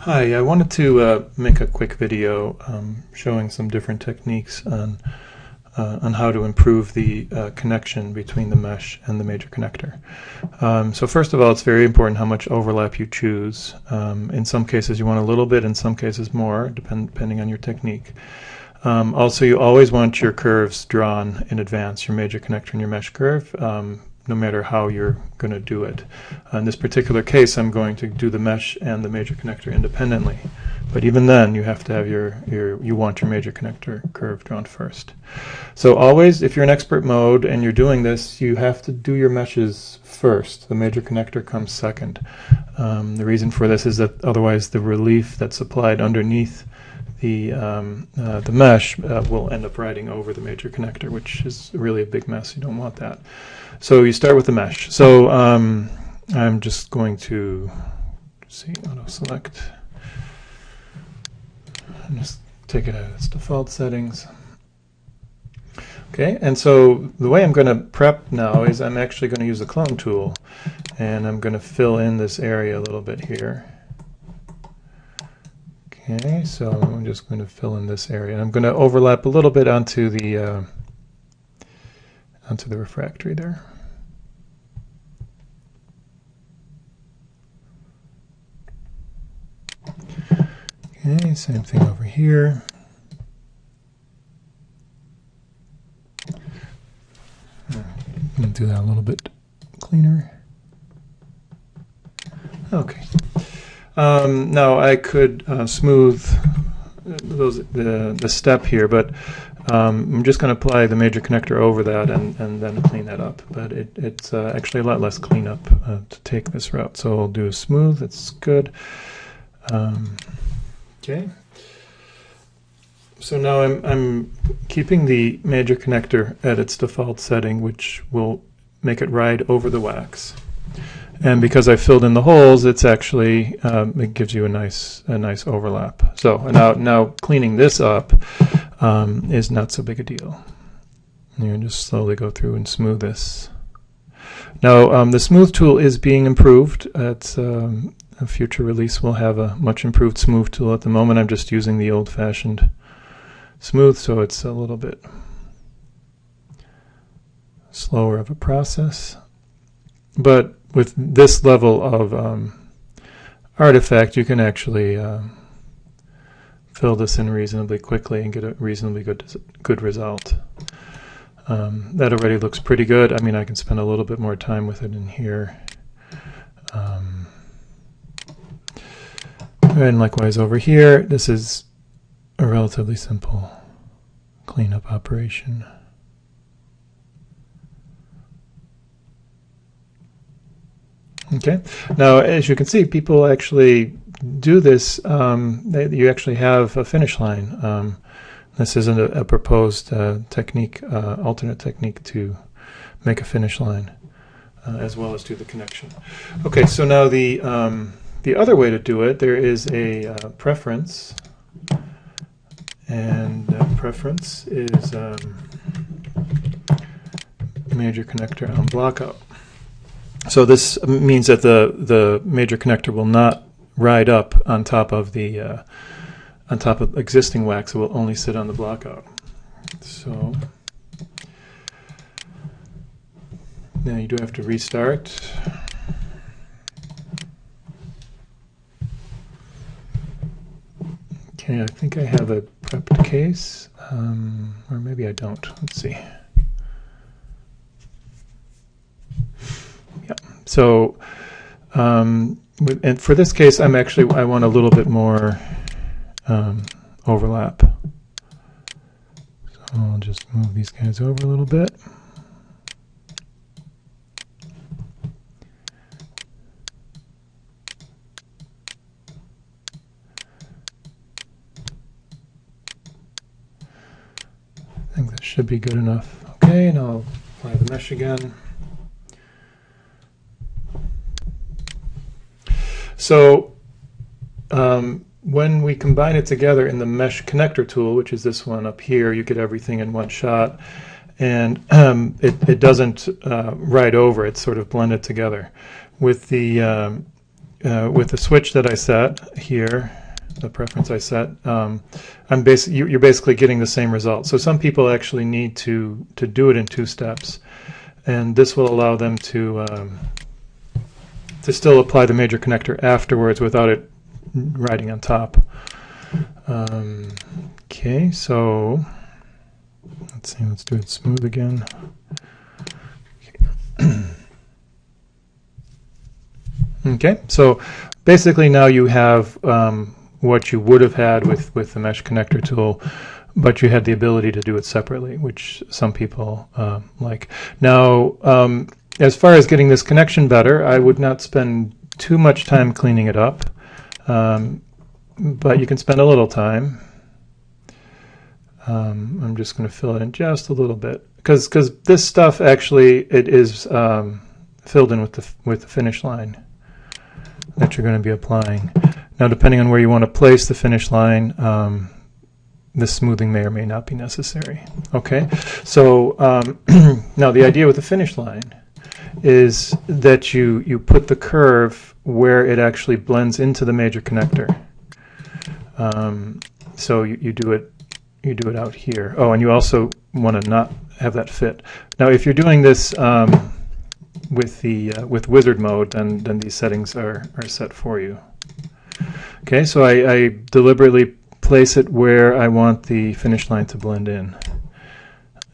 Hi, I wanted to make a quick video showing some different techniques on how to improve the connection between the mesh and the major connector. So first of all, it's very important how much overlap you choose. In some cases you want a little bit, in some cases more, depending on your technique. Also, you always want your curves drawn in advance, your major connector and your mesh curve, no matter how you're going to do it. In this particular case, I'm going to do the mesh and the major connector independently. But even then, you have to have you want your major connector curve drawn first. So always, if you're in expert mode and you're doing this, you have to do your meshes first. The major connector comes second. The reason for this is that otherwise the relief that's applied underneath the mesh will end up riding over the major connector, which is really a big mess. You don't want that. So you start with the mesh. So I'm just going to auto select and just take it out of its default settings. Okay, and so the way I'm going to prep now is I'm actually going to use the clone tool, and I'm going to fill in this area a little bit here. Okay, so I'm just going to fill in this area. I'm going to overlap a little bit onto the refractory there. Okay, same thing over here. I'm going to do that a little bit cleaner. Okay. Now I could smooth the step here, but I'm just going to apply the major connector over that and then clean that up. But it's actually a lot less cleanup to take this route. So I'll do a smooth. It's good. Okay. So now I'm keeping the major connector at its default setting, which will make it ride over the wax. And because I filled in the holes, it's actually it gives you a nice overlap. So now cleaning this up is not so big a deal. You just slowly go through and smooth this. Now the smooth tool is being improved. It's a future release will have a much improved smooth tool. At the moment, I'm just using the old-fashioned smooth, so it's a little bit slower of a process. But with this level of artifact, you can actually fill this in reasonably quickly and get a reasonably good result. That already looks pretty good. I mean, I can spend a little bit more time with it in here. And likewise over here, this is a relatively simple cleanup operation. Okay, now as you can see, people actually do this. You actually have a finish line. This isn't a proposed technique, alternate technique to make a finish line, as well as do the connection. Okay, so now the other way to do it, there is a preference, and that preference is major connector on blockout. So this means that the major connector will not ride up on top of the existing wax. It will only sit on the blockout. So now you do have to restart. Okay, I think I have a prepped case, or maybe I don't. Let's see. Yeah. So, and for this case, I want a little bit more overlap. So I'll just move these guys over a little bit. I think that should be good enough. Okay, and I'll apply the mesh again. So when we combine it together in the mesh connector tool, which is this one up here, you get everything in one shot, and it doesn't ride over, it's sort of blended together. With the with the switch that I set here, the preference I set, you're basically getting the same result. So some people actually need to do it in 2 steps, and this will allow them to still apply the major connector afterwards without it riding on top. Okay, so let's see, let's do it smooth again. Okay, so basically now you have what you would have had with the mesh connector tool, but you had the ability to do it separately, which some people like. Now, as far as getting this connection better, I would not spend too much time cleaning it up, but you can spend a little time. I'm just going to fill it in just a little bit, because this stuff actually, it is filled in with the finish line that you're going to be applying. Now, depending on where you want to place the finish line, this smoothing may or may not be necessary. Okay, so now the idea with the finish line is that you put the curve where it actually blends into the major connector. So you do it out here. Oh, and you also want to not have that fit. Now, if you're doing this with wizard mode, then these settings are set for you. Okay, so I deliberately place it where I want the finish line to blend in,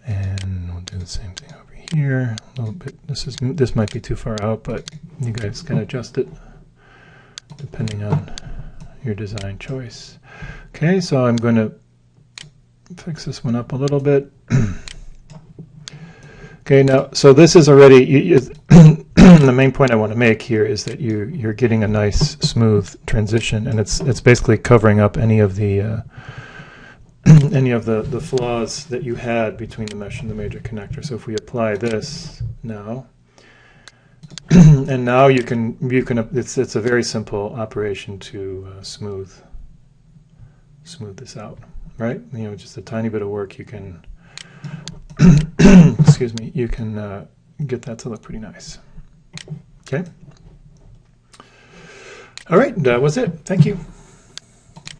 and we'll do the same thing over here a little bit. This might be too far out, but you guys can adjust it depending on your design choice. Okay, so I'm going to fix this one up a little bit. Okay, now, so this is already, the main point I want to make here is that you're getting a nice smooth transition, and it's basically covering up any of the flaws that you had between the mesh and the major connector. So if we apply this now, and now you can it's a very simple operation to smooth this out, right? You know, just a tiny bit of work, you can excuse me, you can get that to look pretty nice. Okay. All right, that was it. Thank you.